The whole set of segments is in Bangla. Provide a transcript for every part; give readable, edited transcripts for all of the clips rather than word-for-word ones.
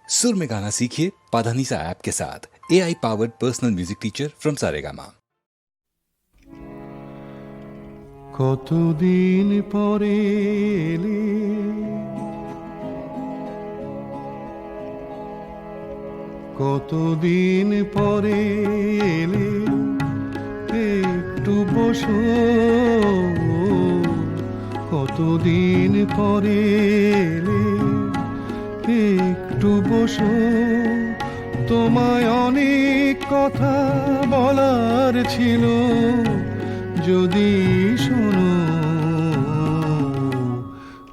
सुर में गाना सीखिए पाधानीसा ऐप के साथ। AI powered personal music teacher from Saregama. কতদিন পরে এলে, কতদিন পরে এলে, একটু বসো। কতদিন পরে এলে, একটু বসো। তোমায় অনেক কথা বলার ছিল, যদি শোনো।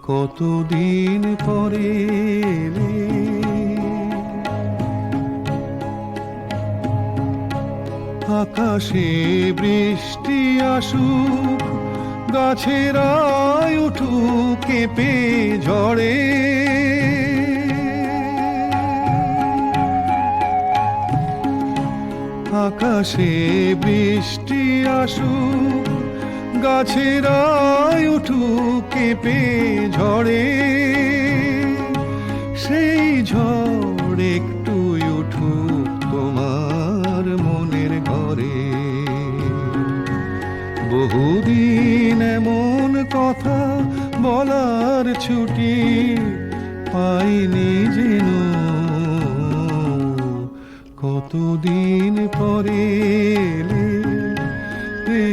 কতদিন পরে এলে। আকাশে বৃষ্টি আসুক, গাছেরাই উঠুক কেঁপে ঝড়ে। আকাশে বৃষ্টি আসুক, গাছেরাই উঠুক কেঁপে ঝড়ে। সেই ঝড় একটু উঠুক তোমার মনের ঘরে। বহুদিন এমন কথা বলার ছুটি পাইনি যেন। কতদিন পরে এলে,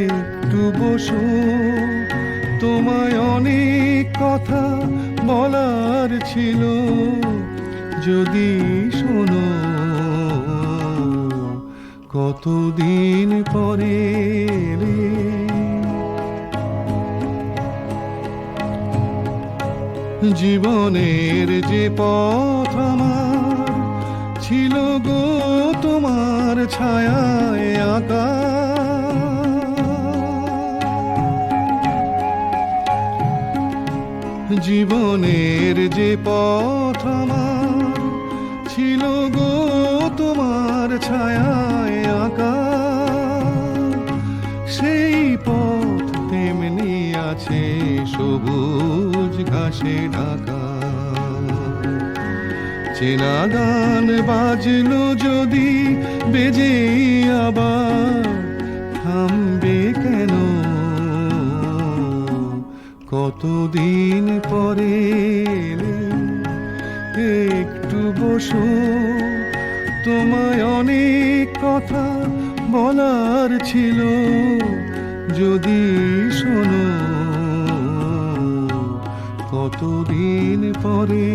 একটু বসো। তোমায় অনেক কথা বলার ছিল, যদি শোনো। কতদিন পরে এলে। জীবনের যে পথ আমার ছিল গো তোমার ছায়ায় আঁকা। জীবনের যে পথ আমার ছিল গো তোমার ছায়ায় আঁকা। সেই পথ তেমনি আছে সবুজ ঘাসে ঢাকা। চেনা গান বাজলো যদি বেজে আবার, থামবে কেন? কতদিন পরে এলে, একটু বসো। তোমায় অনেক কথা বলার ছিল, যদি শোনো। কতদিন পরে